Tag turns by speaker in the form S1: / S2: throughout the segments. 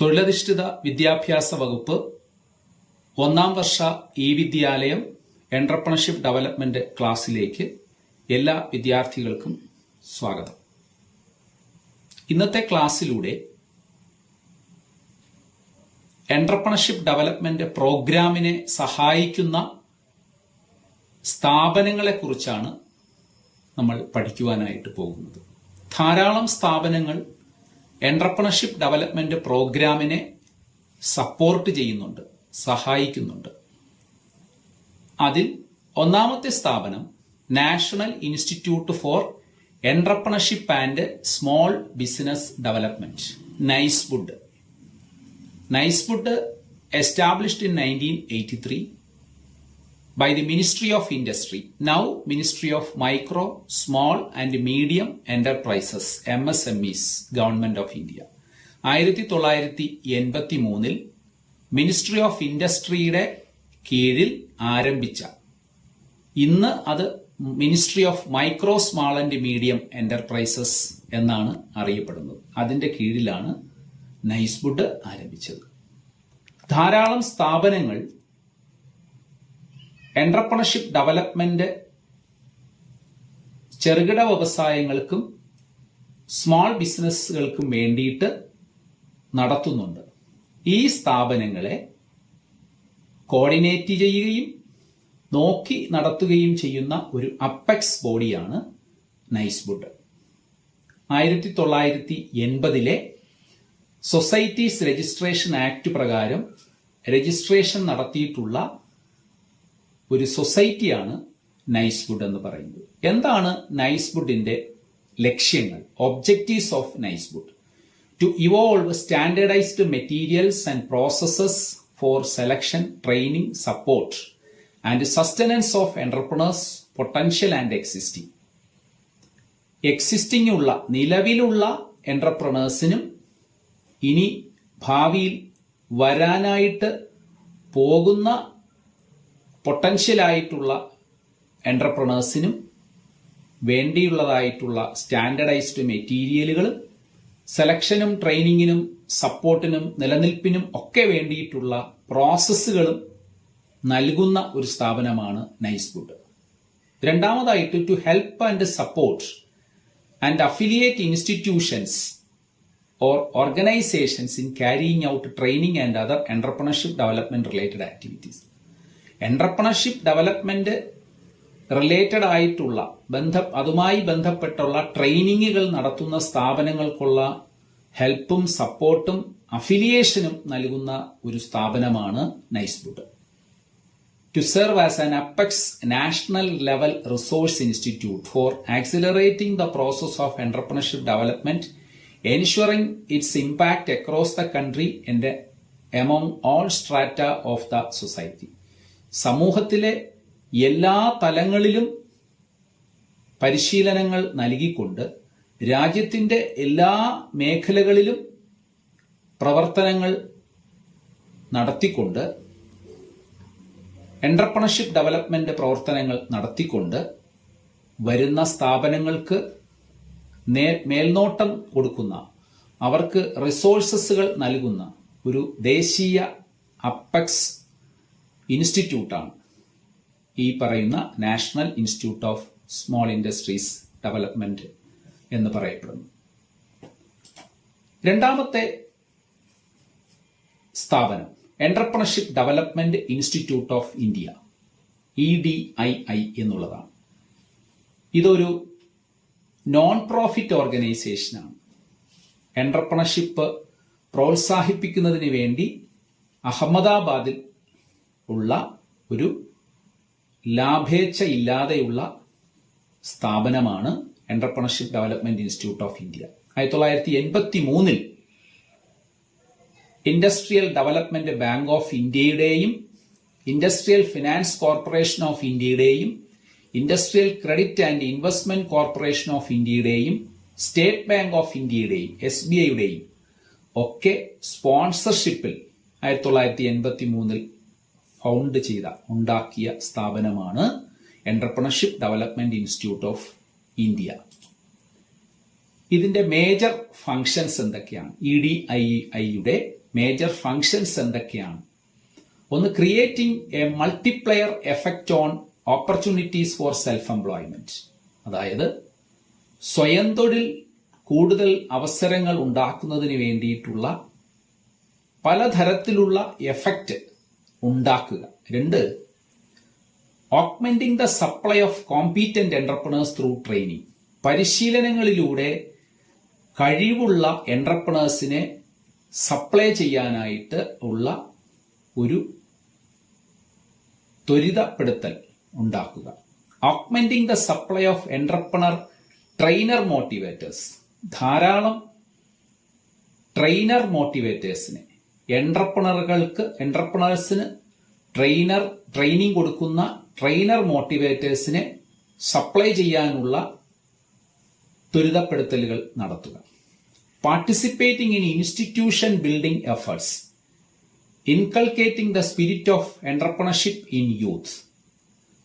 S1: തൊഴിലധിഷ്ഠിത വിദ്യാഭ്യാസ വകുപ്പ് 1ാം വർഷ വിദ്യാലയം എന്റർപ്രണർഷിപ്പ് ഡെവലപ്മെന്റ് ക്ലാസ്സിലേക്ക് എല്ലാ വിദ്യാർത്ഥികൾക്കും സ്വാഗതം. ഇന്നത്തെ ക്ലാസ്സിലൂടെ എന്റർപ്രണർഷിപ്പ് ഡെവലപ്മെന്റ് പ്രോഗ്രാമിനെ സഹായിക്കുന്ന സ്ഥാപനങ്ങളെക്കുറിച്ചാണ് നമ്മൾ പഠിക്കുവാനായിട്ട് പോകുന്നത്. ധാരാളം സ്ഥാപനങ്ങൾ എന്റർപ്രണർഷിപ്പ് ഡെവലപ്മെന്റ് പ്രോഗ്രാമിനെ സപ്പോർട്ട് ചെയ്യുന്നുണ്ട്, സഹായിക്കുന്നുണ്ട്. അതിൽ ഒന്നാമത്തെ സ്ഥാപനം national institute for entrepreneurship and small business development, NIESBUD. NIESBUD established in 1983 by the Ministry of Industry, now Ministry of Micro, Small and Medium Enterprises, MSMEs, Government of India. 1983 ministry of ഇൻഡസ്ട്രിയുടെ കീഴിൽ ആരംഭിച്ച, ഇന്ന് അത് ministry of micro, small and medium enterprises എന്നാണ് അറിയപ്പെടുന്നത്. അതിന്റെ കീഴിലാണ് നൈസ്വുഡ് ആരംഭിച്ചത്. ധാരാളം സ്ഥാപനങ്ങൾ എന്റർപ്രണർഷിപ്പ് ഡെവലപ്മെന്റ് ചെറുകിട വ്യവസായങ്ങൾക്കും സ്മാൾ ബിസിനസ്സുകൾക്കും വേണ്ടിയിട്ട് നടത്തുന്നുണ്ട്. ഈ സ്ഥാപനങ്ങളെ കോർഡിനേറ്റ് ചെയ്യുകയും നോക്കി നടത്തുകയും ചെയ്യുന്ന ഒരു അപ്പെക്സ് ബോഡിയാണ് നൈസ്വുഡ്. 1980 സൊസൈറ്റീസ് രജിസ്ട്രേഷൻ ആക്ട് പ്രകാരം രജിസ്ട്രേഷൻ നടത്തിയിട്ടുള്ള ഒരു സൊസൈറ്റിയാണ് നൈസ്വുഡ് എന്ന് പറയുന്നത്. എന്താണ് നൈസ്വുഡിന്റെ ലക്ഷ്യങ്ങൾ? Objectives of NIESBUD: to evolve standardised materials and processes for selection, training, support and sustenance of entrepreneurs potential and existing ഉള്ള, നിലവിലുള്ള എന്റർപ്രണേഴ്സിനും ഇനി ഭാവിയിൽ വരാനായിട്ട് പോകുന്ന പൊട്ടൻഷ്യലായിട്ടുള്ള എന്റർപ്രണേഴ്സിനും വേണ്ടിയുള്ളതായിട്ടുള്ള സ്റ്റാൻഡേർഡൈസ്ഡ് മെറ്റീരിയലുകളും സെലക്ഷനും ട്രെയിനിങ്ങിനും സപ്പോർട്ടിനും നിലനിൽപ്പിനും ഒക്കെ വേണ്ടിയിട്ടുള്ള പ്രോസസ്സുകളും നൽകുന്ന ഒരു സ്ഥാപനമാണ് നൈസ്വുഡ്. രണ്ടാമതായിട്ട് to help and support and affiliate institutions or organizations in carrying out training and other entrepreneurship development related activities. Entrepreneurship development related ആയിട്ടുള്ള അതുമായി ബന്ധപ്പെട്ടുള്ള ട്രെയിനിങ്ങുകൾ നടത്തുന്ന സ്ഥാപനങ്ങൾക്കുള്ള ഹെൽപ്പും സപ്പോർട്ടും അഫിലിയേഷനും നൽകുന്ന ഒരു സ്ഥാപനമാണ് നൈസ്വുഡ്. To serve as an apex national level resource institute for accelerating the process of entrepreneurship development, ensuring its impact across the country and among all strata of the society. സമൂഹത്തിലെ എല്ലാ തലങ്ങളിലും പരിശീലനങ്ങൾ നൽകിക്കൊണ്ട് രാജ്യത്തിന്റെ എല്ലാ മേഖലകളിലും പ്രവർത്തനങ്ങൾ നടത്തിക്കൊണ്ട് എന്റർപ്രണർഷിപ്പ് ഡെവലപ്മെന്റ് പ്രവർത്തനങ്ങൾ നടത്തിക്കൊണ്ട് വരുന്ന സ്ഥാപനങ്ങൾക്ക് മേൽനോട്ടം കൊടുക്കുന്ന, അവർക്ക് റിസോഴ്സസുകൾ നൽകുന്ന ഒരു ദേശീയ അപ്പെക്സ് ഇൻസ്റ്റിറ്റ്യൂട്ടാണ് ഈ പറയുന്ന national institute of small industries development എന്ന് പറയപ്പെടുന്നു. രണ്ടാമത്തെ സ്ഥാപനം entrepreneurship development institute of India, EDII എന്നുള്ളതാണ്. ഇതൊരു നോൺ പ്രോഫിറ്റ് ഓർഗനൈസേഷനാണ്. എന്റർപ്രണർഷിപ്പ് പ്രോത്സാഹിപ്പിക്കുന്നതിന് വേണ്ടി അഹമ്മദാബാദിൽ ഉള്ള ഒരു ലാഭേച്ഛ ഇല്ലാതെയുള്ള സ്ഥാപനമാണ് entrepreneurship development institute of India. 1983 industrial development bank of ഇന്ത്യയുടെയും ഇൻഡസ്ട്രിയൽ ഫിനാൻസ് കോർപ്പറേഷൻ ഓഫ് ഇന്ത്യയുടെയും industrial credit and investment corporation of ഇന്ത്യയുടെയും സ്റ്റേറ്റ് ബാങ്ക് ഓഫ് ഇന്ത്യയുടെയും SBIയുടെയും ഒക്കെ സ്പോൺസർഷിപ്പിൽ 1983 ഫൗണ്ട് ചെയ്ത, ഉണ്ടാക്കിയ സ്ഥാപനമാണ് entrepreneurship development institute of India. ഇതിന്റെ മേജർ ഫങ്ഷൻസ് എന്തൊക്കെയാണ്? EDIIയുടെ മേജർ ഫങ്ഷൻസ് എന്തൊക്കെയാണ്? ഒന്ന്, creating A multiplier effect on opportunities for self employment. അതായത് സ്വയം തൊഴിൽ കൂടുതൽ അവസരങ്ങൾ ഉണ്ടാക്കുന്നതിന് വേണ്ടിയിട്ടുള്ള പലതരത്തിലുള്ള എഫക്റ്റ് ഉണ്ടാക്കുക. 2, augmenting the supply of competent entrepreneurs through training. പരിശീലനങ്ങളിലൂടെ കഴിവുള്ള എന്റർപ്രണേഴ്സിനെ സപ്ലൈ ചെയ്യാനായിട്ട് ഉള്ള ഒരു ത്വരിതപ്പെടുത്തൽ ഉണ്ടാക്കുക. Augmenting the supply of entrepreneur trainer motivators. ധാരാളം ട്രെയിനർ മോട്ടിവേറ്റേഴ്സിനെ, എന്റർപ്രണേഴ്സിന് ട്രെയിനിങ് കൊടുക്കുന്ന ട്രെയിനർ മോട്ടിവേറ്റേഴ്സിനെ സപ്ലൈ ചെയ്യാനുള്ള ത്വരിതപ്പെടുത്തലുകൾ നടത്തുക. Participating in institution building efforts. Inculcating the spirit of entrepreneurship in youth.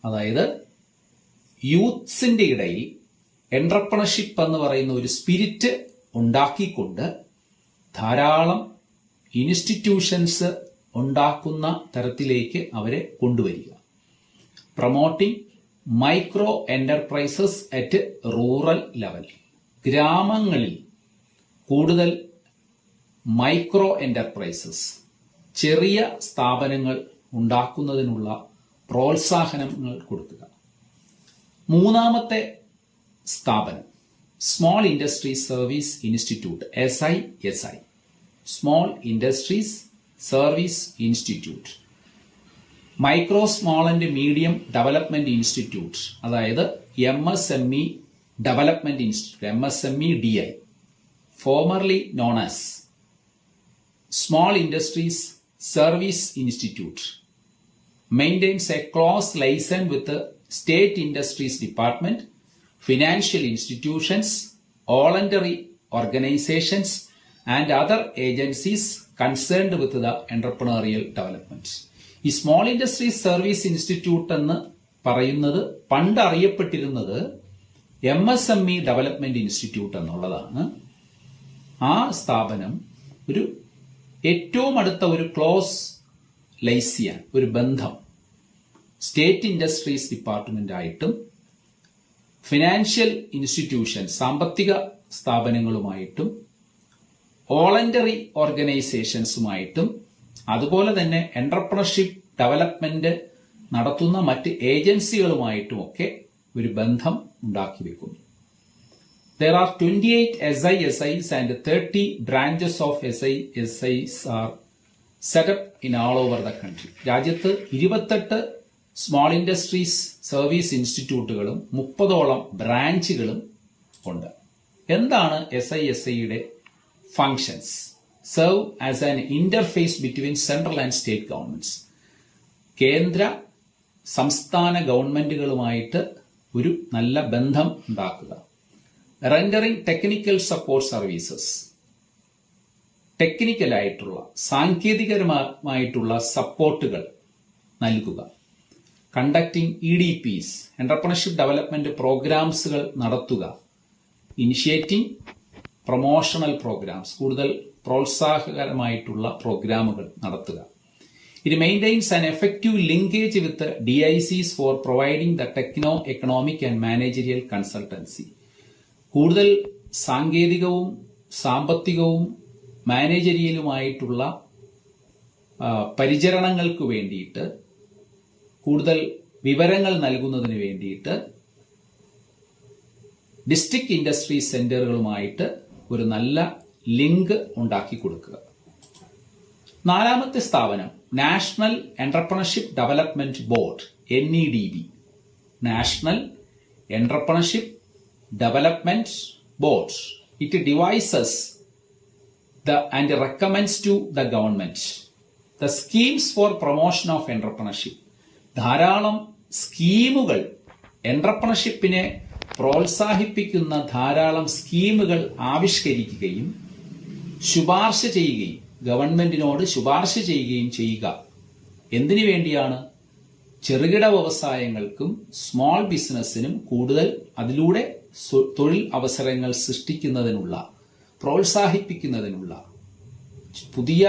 S1: അതായത് യൂത്ത്സിന്റെ ഇടയിൽ എന്റർപ്രണർഷിപ്പ് എന്ന് പറയുന്ന ഒരു സ്പിരിറ്റ് ഉണ്ടാക്കിക്കൊണ്ട് ധാരാളം ഇൻസ്റ്റിറ്റ്യൂഷൻസ് ഉണ്ടാക്കുന്ന തരത്തിലേക്ക് അവരെ കൊണ്ടുവരിക. Promoting micro enterprises at rural level. ഗ്രാമങ്ങളിൽ കൂടുതൽ മൈക്രോ എന്റർപ്രൈസസ്, ചെറിയ സ്ഥാപനങ്ങൾ ഉണ്ടാക്കുന്നതിനുള്ള പ്രോത്സാഹനങ്ങൾ കൊടുക്കുക. 3-ാമത്തെ സ്ഥാപനം small industries service institute, SISI. Small industries service institute. Micro small and medium development institute, അതായത് MSME development institute, MSMEDI, formerly known as small industries service institute. Maintains A close liaison with state industries department, financial institutions, voluntary organizations and other agencies concerned with the entrepreneurial development. ഈ small industries service institute എന്ന് പറയുന്നത് പണ്ട് അറിയപ്പെട്ടിരുന്നത് MSME development institute എന്നുള്ളതാണ്. ആ സ്ഥാപനം ഒരു ഏറ്റവും അടുത്ത ഒരു ക്ലോസ് ലൈസിയാൻ, ഒരു ബന്ധം സ്റ്റേറ്റ് ഇൻഡസ്ട്രീസ് ഡിപ്പാർട്ട്മെന്റ് ആയിട്ടും ഫിനാൻഷ്യൽ ഇൻസ്റ്റിറ്റ്യൂഷൻ, സാമ്പത്തിക സ്ഥാപനങ്ങളുമായിട്ടും വോളണ്ടറി ഓർഗനൈസേഷൻസുമായിട്ടും അതുപോലെ തന്നെ എന്റർപ്രണർഷിപ്പ് ഡെവലപ്മെന്റ് നടത്തുന്ന മറ്റ് ഏജൻസികളുമായിട്ടുമൊക്കെ ഒരു ബന്ധം ഉണ്ടാക്കി വെക്കുന്നു. There are 28 SISIs and 30 branches of SISIs are set up in all over the country. രാജ്യത്ത് 28 സ്മോൾ ഇൻഡസ്ട്രീസ് സർവീസ് ഇൻസ്റ്റിറ്റ്യൂട്ടുകളും 30ഓളം ബ്രാഞ്ചുകളും ഉണ്ട്. എന്താണ് SISIയുടെ functions? Serve as an interface between central and state governments. കേന്ദ്ര സംസ്ഥാന ഗവൺമെന്റുകളുമായിട്ട് ഒരു നല്ല ബന്ധം ഉണ്ടാക്കുക. Rendering technical support services. ടെക്നിക്കലായിട്ടുള്ള, സാങ്കേതികമായിട്ടുള്ള സപ്പോർട്ടുകൾ നൽകുക. കണ്ടക്ടിംഗ് EDPs, എന്റർപ്രണർഷിപ്പ് ഡെവലപ്മെന്റ് പ്രോഗ്രാംസുകൾ നടത്തുക. ഇനിഷ്യേറ്റിംഗ് പ്രൊമോഷണൽ പ്രോഗ്രാംസ്, കൂടുതൽ പ്രോത്സാഹകരമായിട്ടുള്ള പ്രോഗ്രാമുകൾ നടത്തുക. It maintains an effective linkage with the DICs for providing the techno-economic and managerial consultancy. കൂടുതൽ സാങ്കേതികവും സാമ്പത്തികവും മാനേജരിയലുമായിട്ടുള്ള പരിചരണങ്ങൾക്ക് വേണ്ടിയിട്ട്, കൂടുതൽ വിവരങ്ങൾ നൽകുന്നതിന് വേണ്ടിയിട്ട് ഡിസ്ട്രിക്ട് ഇൻഡസ്ട്രി സെന്ററുകളുമായിട്ട് ഒരു നല്ല ലിങ്ക് ഉണ്ടാക്കി കൊടുക്കുക. 4-ാമത്തെ സ്ഥാപനം national entrepreneurship development board, NEDB. National entrepreneurship development board. It devices and recommends to the government the schemes for promotion of entrepreneurship. ധാരാളം സ്കീമുകൾ, എന്റർപ്രണർഷിപ്പിനെ പ്രോത്സാഹിപ്പിക്കുന്ന ധാരാളം സ്കീമുകൾ ആവിഷ്കരിക്കുകയും ശുപാർശ ചെയ്യുകയും ഗവൺമെന്റിനോട് ശുപാർശ ചെയ്യുകയും ചെയ്യുക. എന്തിനു വേണ്ടിയാണ്? ചെറുകിട വ്യവസായങ്ങൾക്കും സ്മോൾ ബിസിനസ്സിനും കൂടുതൽ അതിലൂടെ തൊഴിൽ അവസരങ്ങൾ സൃഷ്ടിക്കുന്നതിനുള്ള, പ്രോത്സാഹിപ്പിക്കുന്നതിനുള്ള, പുതിയ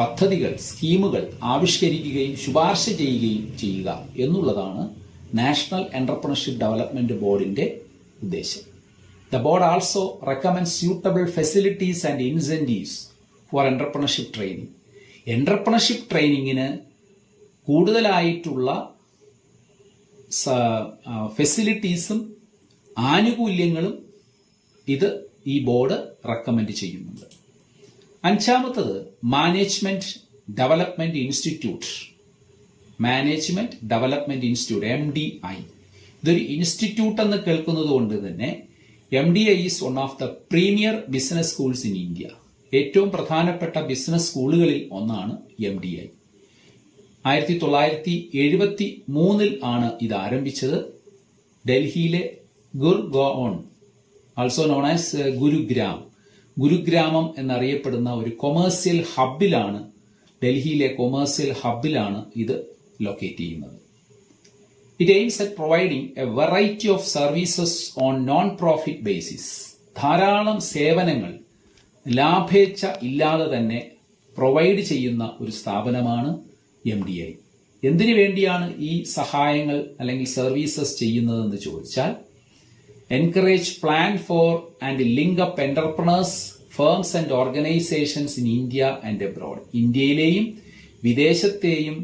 S1: പദ്ധതികൾ, സ്കീമുകൾ ആവിഷ്കരിക്കുകയും ശുപാർശ ചെയ്യുകയും ചെയ്യുക എന്നുള്ളതാണ് നാഷണൽ എന്റർപ്രണർഷിപ്പ് ഡെവലപ്മെന്റ് ബോർഡിന്റെ ഉദ്ദേശം. The board also recommends suitable facilities and incentives for entrepreneurship training. എന്റർപ്രണർഷിപ്പ് ട്രെയിനിങ്ങിന് കൂടുതലായിട്ടുള്ള ഫെസിലിറ്റീസും ആനുകൂല്യങ്ങളും ഈ ബോർഡ് റെക്കമെൻഡ് ചെയ്യുന്നുണ്ട്. അഞ്ചാമത്തത് management development institute. Management development institute MDI. ഇതൊരു ഇൻസ്റ്റിറ്റ്യൂട്ട് എന്ന് കേൾക്കുന്നത് കൊണ്ട് തന്നെ MDI is one of the premier business schools in India. ഏറ്റവും പ്രധാനപ്പെട്ട ബിസിനസ് സ്കൂളുകളിൽ ഒന്നാണ് MDI. 1973 ആണ് ഇത് ആരംഭിച്ചത്. ഡൽഹിയിലെ ഗുർഗാവോൺ, ആൾസോ നോൺ ആസ് ഗുരുഗ്രാമം എന്നറിയപ്പെടുന്ന ഒരു കൊമേഴ്സ്യൽ ഹബിലാണ്, ഡൽഹിയിലെ കൊമേഴ്സ്യൽ ഹബിലാണ് ഇത് ലൊക്കേറ്റ് ചെയ്യുന്നത്. It aims at providing A variety of services on non profit basis. ധാരാളം സേവനങ്ങൾ ലാഭേച്ഛ ഇല്ലാതെ തന്നെ പ്രൊവൈഡ് ചെയ്യുന്ന ഒരു സ്ഥാപനമാണ് MDI. എന്തിനു വേണ്ടിയാണ് ഈ സഹായങ്ങൾ അല്ലെങ്കിൽ സർവീസസ് ചെയ്യുന്നതെന്ന് ചോദിച്ചാൽ, encourage, plan for and link up entrepreneurs, firms and organizations in India and abroad. ഇന്ത്യയിലെയും വിദേശത്തെയും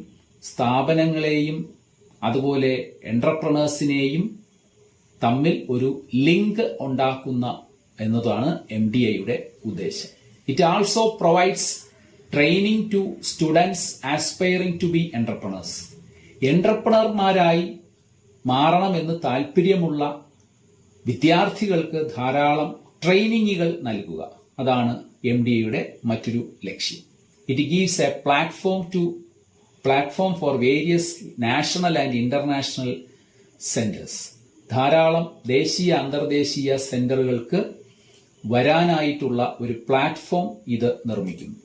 S1: സ്ഥാപനങ്ങളെയും അതുപോലെ എന്റർപ്രണേഴ്സിനെയും തമ്മിൽ ഒരു ലിങ്ക് ഉണ്ടാക്കുന്ന എന്നതാണ് MDIയുടെ ഉദ്ദേശം. It also provides training to students aspiring to be entrepreneurs. എന്റർപ്രണർമാരായി മാറണമെന്ന് താല്പര്യമുള്ള വിദ്യാർത്ഥികൾക്ക് ധാരാളം ട്രെയിനിങ്ങുകൾ നൽകുക. അതാണ് MDIയുടെ മറ്റൊരു ലക്ഷ്യം. It gives a platform for various national and international centres. ധാരാളം ദേശീയ അന്തർദേശീയ സെന്ററുകൾക്ക് വരാനായിട്ടുള്ള ഒരു പ്ലാറ്റ്ഫോം ഇത് നിർമ്മിക്കുന്നു.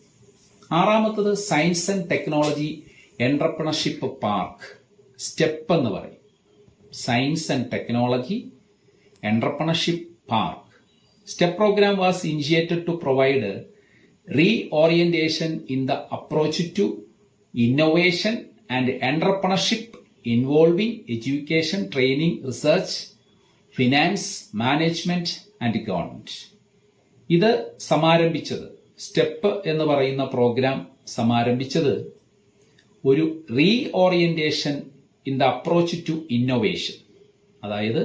S1: ആറാമത്തത് science and technology entrepreneurship park, step എന്ന് പറയും. സയൻസ് ആൻഡ് ടെക്നോളജി Entrepreneurship Park. STEP program was initiated to provide reorientation in the approach to innovation and entrepreneurship involving education, training, research, finance, management and government. ഇത് സമാരംഭിച്ചത്, step എന്ന് പറയുന്ന programme സമാരംഭിച്ചത് ഒരു reorientation in the approach to innovation, അതായത്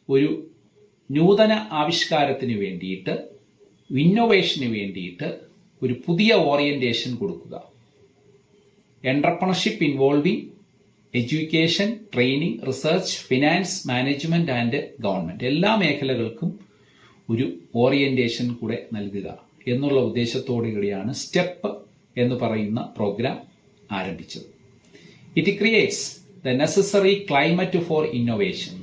S1: ഒരു നൂതന ആവിഷ്കാരത്തിന് വേണ്ടിയിട്ട്, ഇന്നോവേഷന് വേണ്ടിയിട്ട് ഒരു പുതിയ ഓറിയന്റേഷൻ കൊടുക്കുക. Entrepreneurship involving education, training, research, finance, management and government, എല്ലാ മേഖലകൾക്കും ഒരു ഓറിയന്റേഷൻ കൂടെ നൽകുക എന്നുള്ള ഉദ്ദേശത്തോടുകൂടിയാണ് സ്റ്റെപ്പ് എന്ന് പറയുന്ന പ്രോഗ്രാം ആരംഭിച്ചത്. It creates the necessary climate for innovation.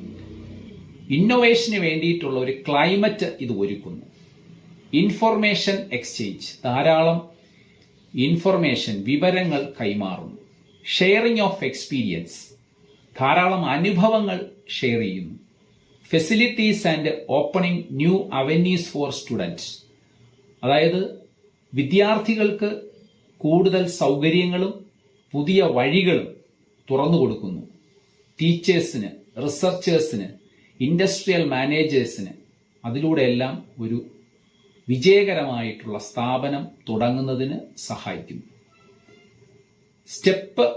S1: ഇന്നോവേഷന് വേണ്ടിയിട്ടുള്ള ഒരു ക്ലൈമറ്റ് ഇത് ഒരുക്കുന്നു. ഇൻഫർമേഷൻ എക്സ്ചേഞ്ച്, ധാരാളം ഇൻഫർമേഷൻ, വിവരങ്ങൾ കൈമാറുന്നു. ഷെയറിംഗ് ഓഫ് എക്സ്പീരിയൻസ്, ധാരാളം അനുഭവങ്ങൾ ഷെയർ ചെയ്യുന്നു. Facilities and opening new avenues for students, അതായത് വിദ്യാർത്ഥികൾക്ക് കൂടുതൽ സൗകര്യങ്ങളും പുതിയ വഴികളും തുറന്നു കൊടുക്കുന്നു. ടീച്ചേഴ്സിന്, റിസർച്ചേഴ്സിന്, ഇൻഡസ്ട്രിയൽ മാനേജേഴ്സിന് അതിലൂടെയെല്ലാം ഒരു വിജയകരമായിട്ടുള്ള സ്ഥാപനം തുടങ്ങുന്നതിന് സഹായിക്കുന്നു. സ്റ്റെപ്പ്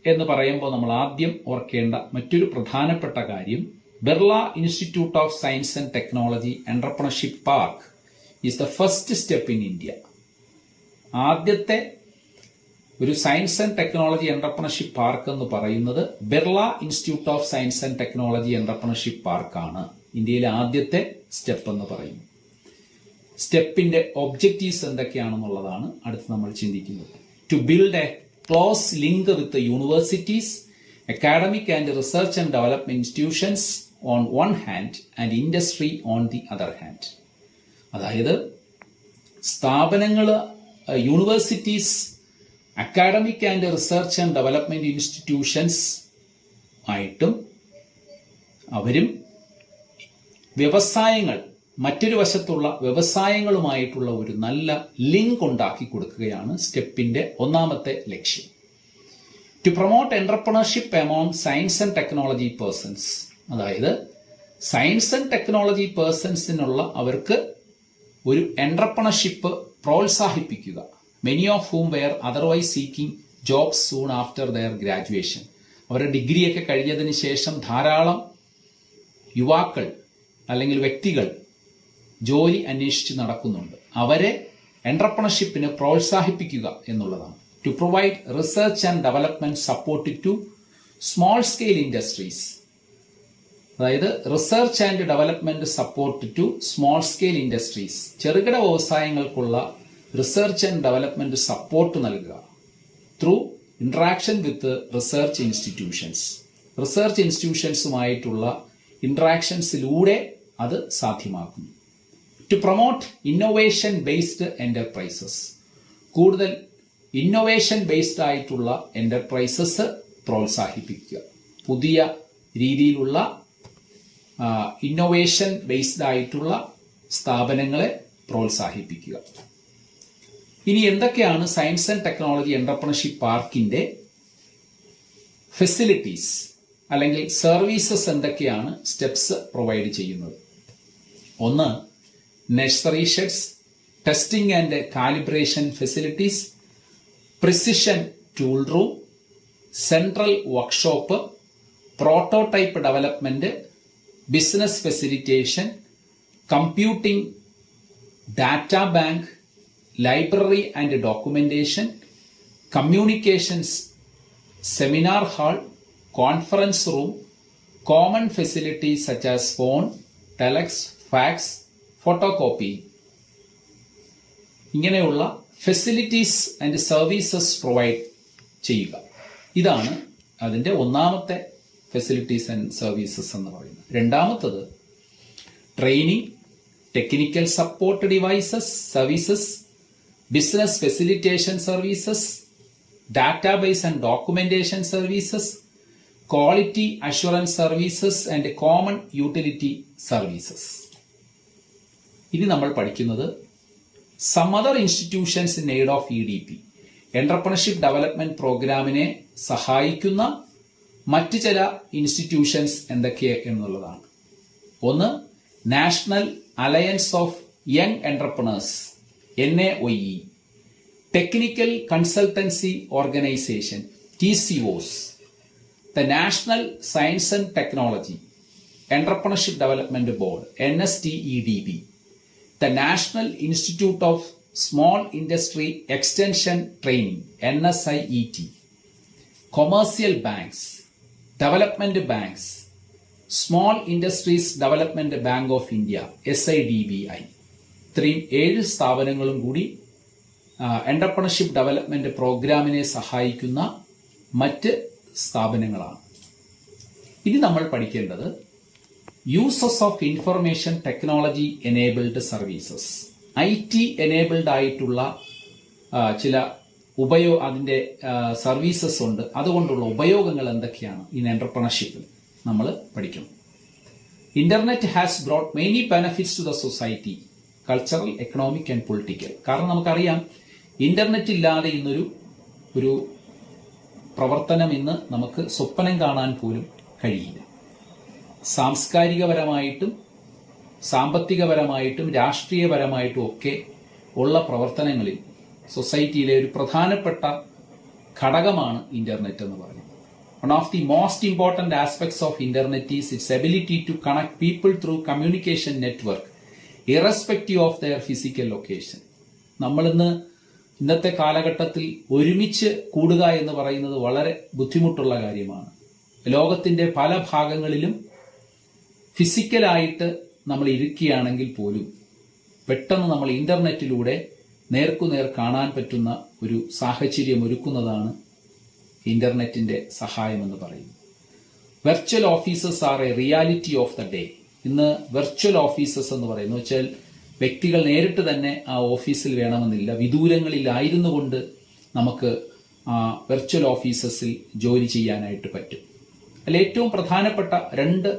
S1: എന്ന് പറയുമ്പോൾ നമ്മൾ ആദ്യം ഓർക്കേണ്ട മറ്റൊരു പ്രധാനപ്പെട്ട കാര്യം, Birla institute of science and technology entrepreneurship park is the first step in India. ആദ്യത്തെ ഒരു science and technology entrepreneurship park എന്ന് പറയുന്നത് Birla institute of science and technology entrepreneurship പാർക്കാണ്. ഇന്ത്യയിലെ ആദ്യത്തെ സ്റ്റെപ്പ് എന്ന് പറയുന്നത്. സ്റ്റെപ്പിന്റെ ഒബ്ജക്റ്റീവ്സ് എന്തൊക്കെയാണെന്നുള്ളതാണ് അടുത്ത് നമ്മൾ ചിന്തിക്കുന്നത്. To build a close link with universities, academic and research and development institutions on one hand and industry on the other hand. അതായത് സ്ഥാപനങ്ങൾ, universities, academic and research and development institutions ആയിട്ടും അവരും വ്യവസായങ്ങൾ, മറ്റൊരു വശത്തുള്ള വ്യവസായങ്ങളുമായിട്ടുള്ള ഒരു നല്ല ലിങ്ക് ഉണ്ടാക്കി കൊടുക്കുകയാണ് സ്റ്റെപ്പിന്റെ ഒന്നാമത്തെ ലക്ഷ്യം. To promote entrepreneurship among science and technology persons, അതായത് സയൻസ് ആൻഡ് ടെക്നോളജി പേഴ്സൺസിനുള്ള അവർക്ക് ഒരു എന്റർപ്രണർഷിപ്പ് പ്രോത്സാഹിപ്പിക്കുക. Many of whom were otherwise seeking jobs soon after their graduation. അവരുടെ ഡിഗ്രിയൊക്കെ കഴിഞ്ഞതിന് ശേഷം ധാരാളം യുവാക്കൾ അല്ലെങ്കിൽ വ്യക്തികൾ ജോലി അന്വേഷിച്ച് നടക്കുന്നുണ്ട്. അവരെ എന്റർപ്രണർഷിപ്പിന് പ്രോത്സാഹിപ്പിക്കുക എന്നുള്ളതാണ്. To provide research and development support to small scale industries, അതായത് research and development support to small scale industries, ചെറുകിട വ്യവസായങ്ങൾക്കുള്ള റിസർച്ച് ആൻഡ് ഡെവലപ്മെന്റ് സപ്പോർട്ട് നൽകുക. Through interaction with research institutions, research ഇൻസ്റ്റിറ്റ്യൂഷൻസുമായിട്ടുള്ള ഇന്ററാക്ഷൻസിലൂടെ അത് സാധ്യമാക്കുന്നു. To promote innovation based enterprises, കൂടുതൽ innovation based ആയിട്ടുള്ള എന്റർപ്രൈസസ് പ്രോത്സാഹിപ്പിക്കുക. പുതിയ രീതിയിലുള്ള ഇന്നോവേഷൻ ബേസ്ഡ് ആയിട്ടുള്ള സ്ഥാപനങ്ങളെ പ്രോത്സാഹിപ്പിക്കുക. ഇനി എന്തൊക്കെയാണ് സയൻസ് ആൻഡ് ടെക്നോളജി എന്റർപ്രണർഷിപ്പ് പാർക്കിന്റെ ഫെസിലിറ്റീസ് അല്ലെങ്കിൽ സർവീസസ് എന്തൊക്കെയാണ് സ്റ്റെപ്സ് പ്രൊവൈഡ് ചെയ്യുന്നത്? ഒന്ന്, nursery sheds, testing and calibration facilities, precision tool room, central workshop, prototype development, business facilitation, computing, data bank, library and documentation, communications, seminar hall, conference room, common facilities such as phone, telex, fax, photocopy. ഇങ്ങനെയുള്ള facilities and services provide ചെയ്യുക. ഇതാണ് അതിൻ്റെ ഒന്നാമത്തെ facilities and services എന്ന് പറയുന്നത്. രണ്ടാമത്തത് training, technical support devices services, business facilitation services, database and documentation services, quality assurance services and common utility services. ഇനി നമ്മൾ പഠിക്കുന്നത് some other institutions in aid of EDP, entrepreneurship development പ്രോഗ്രാമിനെ സഹായിക്കുന്ന മറ്റ് ചില ഇൻസ്റ്റിറ്റ്യൂഷൻസ് എന്തൊക്കെ എന്നുള്ളതാണ്. ഒന്ന്, national alliance of young entrepreneurs NAOE, technical consultancy organization TCOs, the national science and technology entrepreneurship development board NSTEDB, the national institute of small industry extension training NSIET, commercial banks, development banks, small industries development bank of India SIDBI. ഇത്രയും 7 സ്ഥാപനങ്ങളും കൂടി entrepreneurship development പ്രോഗ്രാമിനെ സഹായിക്കുന്ന മറ്റ് സ്ഥാപനങ്ങളാണ്. ഇനി നമ്മൾ പഠിക്കേണ്ടത് uses of information technology enabled services, IT enabled ആയിട്ടുള്ള ചില അതിൻ്റെ സർവീസസ് ഉണ്ട്. അതുകൊണ്ടുള്ള ഉപയോഗങ്ങൾ എന്തൊക്കെയാണ് ഇൻ എന്റർപ്രണർഷിപ്പിൽ നമ്മൾ പഠിക്കണം. Internet has brought many benefits to the society, cultural, economic and political. കാരണം നമുക്കറിയാം ഇന്റർനെറ്റ് ഇല്ലാതെ ഒരു പ്രവർത്തനം ഇന്ന് നമുക്ക് സ്വപ്നം കാണാൻ പോലും കഴിയില്ല. സാംസ്കാരികപരമായിട്ടും സാമ്പത്തികപരമായിട്ടും രാഷ്ട്രീയപരമായിട്ടും ഒക്കെ ഉള്ള പ്രവർത്തനങ്ങളിൽ സൊസൈറ്റിയിലെ ഒരു പ്രധാനപ്പെട്ട ഘടകമാണ് ഇന്റർനെറ്റ് എന്ന് പറയുന്നത്. One of the most important aspects of internet is its ability to connect people through communication network irrespective of their physical location. ഇന്നത്തെ കാലഘട്ടത്തിൽ ഒരുമിച്ച് കൂടുക എന്ന് പറയുന്നത് വളരെ ബുദ്ധിമുട്ടുള്ള കാര്യമാണ്. ലോകത്തിന്റെ പല ഭാഗങ്ങളിലും ഫിസിക്കലായിട്ട് നമ്മൾ ഇരിക്കുകയാണെങ്കിൽ പോലും പെട്ടെന്ന് നമ്മൾ ഇന്റർനെറ്റിലൂടെ നേർക്കുനേർ കാണാൻ പറ്റുന്ന ഒരു സാഹചര്യം ഒരുക്കുന്നതാണ് ഇന്റർനെറ്റിന്റെ സഹായം എന്ന് പറയുന്നത്. Virtual offices are a reality of the day. ഇന്ന് വെർച്വൽ ഓഫീസസ് എന്ന് പറയുന്നത് വെച്ചാൽ വ്യക്തികൾ നേരിട്ട് തന്നെ ആ ഓഫീസിൽ വേണമെന്നില്ല, വിദൂരങ്ങളിലായിരുന്നു കൊണ്ട് നമുക്ക് വെർച്വൽ ഓഫീസസിൽ ജോലി ചെയ്യാനായിട്ട് പറ്റും. അതിൽ ഏറ്റവും പ്രധാനപ്പെട്ട 2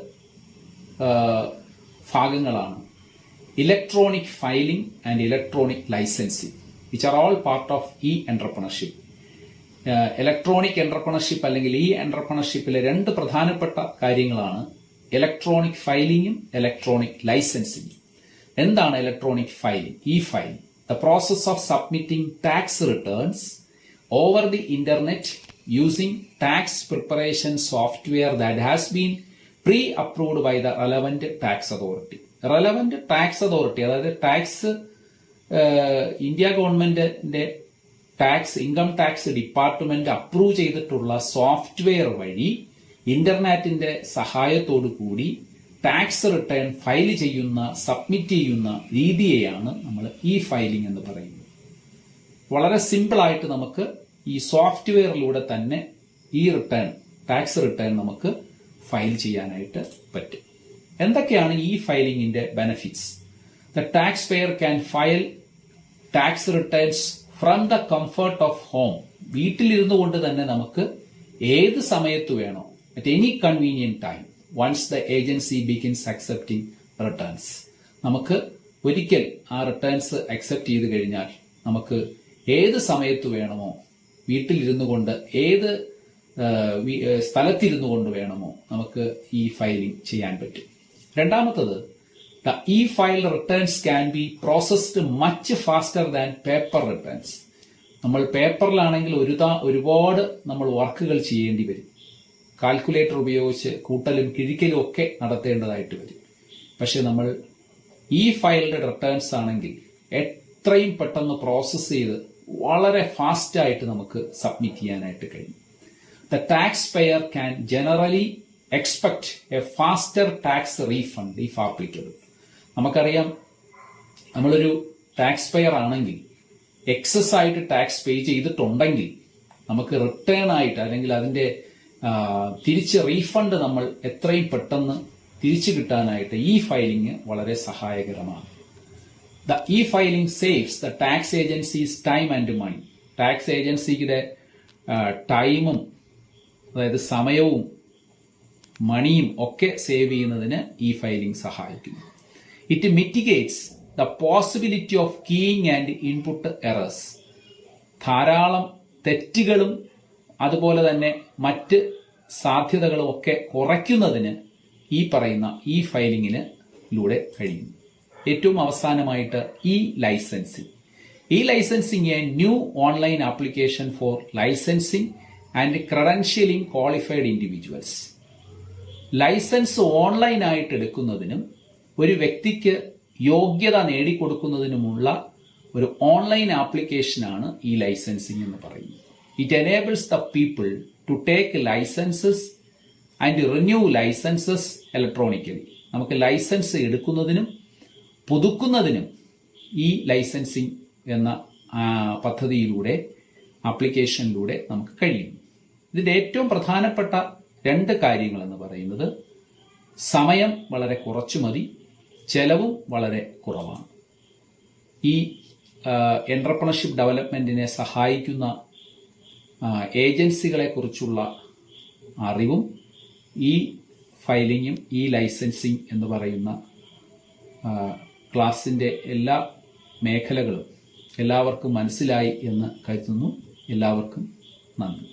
S1: ഭാഗങ്ങളാണ് electronic filing and electronic licensing, which are all part of e-entrepreneurship. Electronic entrepreneurship അല്ലെങ്കിൽ ഈ എന്റർപ്രണർഷിപ്പിലെ രണ്ട് പ്രധാനപ്പെട്ട കാര്യങ്ങളാണ് ഇലക്ട്രോണിക് ഫയലിംഗും ഇലക്ട്രോണിക് ലൈസൻസിംഗും. എന്താണ് electronic filing? E filing, the process of submitting tax returns over the internet using tax preparation software that has been pre approved by the relevant tax authority. Relevant tax authority, അതായത് tax India ഗവൺമെന്റിന്റെ income tax department approve ചെയ്തിട്ടുള്ള software വഴി ഇന്റർനെറ്റിന്റെ സഹായത്തോടു കൂടി tax return file ചെയ്യുന്ന, submit ചെയ്യുന്ന രീതിയെയാണ് നമ്മൾ ഇ ഫയലിംഗ് എന്ന് പറയുന്നത്. വളരെ സിമ്പിൾ ആയിട്ട് നമുക്ക് ഈ സോഫ്റ്റ്വെയറിലൂടെ തന്നെ ഈ ടാക്സ് റിട്ടേൺ നമുക്ക് ഫയൽ ചെയ്യാനായിട്ട് പറ്റും. എന്തൊക്കെയാണ് ഈ ഫയലിംഗിന്റെ benefits? The tax payer can file tax returns from the comfort of home. വീട്ടിലിരുന്നു കൊണ്ട് തന്നെ നമുക്ക് ഏത് സമയത്ത് വേണോ, at any convenient time, once the agency begins accepting returns, നമുക്ക് ഒരിക്കൽ ആ റിട്ടേൺസ് അക്സെപ്റ്റ് ചെയ്ത് കഴിഞ്ഞാൽ നമുക്ക് ഏത് സമയത്ത് വേണമോ, വീട്ടിലിരുന്നു കൊണ്ട് ഏത് സ്ഥലത്തിരുന്നു കൊണ്ട് വേണമോ നമുക്ക് ഈ ഫയലിംഗ് ചെയ്യാൻ പറ്റും. രണ്ടാമത്തത്, the e-file returns can be processed much faster than paper returns. നമ്മൾ പേപ്പറിലാണെങ്കിൽ ഒരുപാട് നമ്മൾ വർക്കുകൾ ചെയ്യേണ്ടി വരും. കാൽക്കുലേറ്റർ ഉപയോഗിച്ച് കൂട്ടലും കിഴിക്കലും ഒക്കെ നടത്തേണ്ടതായിട്ട് വരും. പക്ഷെ നമ്മൾ ഈ ഫയലിന്റെ റിട്ടേൺസ് ആണെങ്കിൽ എത്രയും പെട്ടെന്ന് പ്രോസസ്സ് ചെയ്ത് വളരെ ഫാസ്റ്റ് ആയിട്ട് നമുക്ക് സബ്മിറ്റ് ചെയ്യാനായിട്ട് കഴിയും. The taxpayer can generally expect a faster tax refund if applicable. നമുക്കറിയാം, നമ്മളൊരു ടാക്സ് പെയർ ആണെങ്കിൽ എക്സസ് ആയിട്ട് ടാക്സ് പേ ചെയ്തിട്ടുണ്ടെങ്കിൽ നമുക്ക് റിട്ടേൺ ആയിട്ട് അല്ലെങ്കിൽ അതിന്റെ തിരിച്ച് റീഫണ്ട് നമ്മൾ എത്രയും പെട്ടെന്ന് തിരിച്ചു കിട്ടാനായിട്ട് ഈ ഫയലിംഗ് വളരെ സഹായകരമാണ്. The e filing saves the tax agencies time and money. Tax ഏജൻസിയുടെ ടൈമും, അതായത് സമയവും മണിയും ഒക്കെ സേവ് ചെയ്യുന്നതിന് ഈ ഫയലിംഗ് സഹായിക്കുന്നു. It mitigates the possibility of keying and input errors. ധാരാളം തെറ്റുകളും അതുപോലെ തന്നെ മറ്റ് സാധ്യതകളും ഒക്കെ കുറയ്ക്കുന്നതിന് ഈ പറയുന്ന ഈ ഫയലിംഗിലൂടെ കഴിയുന്നു. ഏറ്റവും അവസാനമായിട്ട് ഈ ലൈസൻസിംഗ്. ഈ licensing a new online application for licensing and credentialing qualified individuals. Licence ഓൺലൈനായിട്ട് എടുക്കുന്നതിനും ഒരു വ്യക്തിക്ക് യോഗ്യത നേടിക്കൊടുക്കുന്നതിനുമുള്ള ഒരു ഓൺലൈൻ ആപ്ലിക്കേഷനാണ് ഈ ലൈസൻസിംഗ് എന്ന് പറയുന്നത്. It enables the people to take licenses and renew licenses electronically. നമുക്ക് ലൈസൻസ് എടുക്കുന്നതിനും പുതുക്കുന്നതിനും ഈ ലൈസൻസിംഗ് എന്ന പദ്ധതിയിലൂടെ, ആപ്ലിക്കേഷനിലൂടെ നമുക്ക് കഴിയും. ഇതിന്റെ ഏറ്റവും പ്രധാനപ്പെട്ട രണ്ട് കാര്യങ്ങൾ എന്ന് പറയുന്നത്, സമയം വളരെ കുറച്ചു മതി, ചെലവും വളരെ കുറവാണ്. ഈ എന്റർപ്രണർഷിപ്പ് ഡെവലപ്മെന്റിനെ സഹായിക്കുന്ന ഏജൻസികളെ കുറിച്ചുള്ള അറിവും ഈ ഫയലിങ്ങും ഈ ലൈസൻസിങ് എന്ന് പറയുന്ന ക്ലാസിന്റെ എല്ലാ മേഖലകളും എല്ലാവർക്കും മനസ്സിലായി എന്ന് കരുതുന്നു. എല്ലാവർക്കും നന്ദി.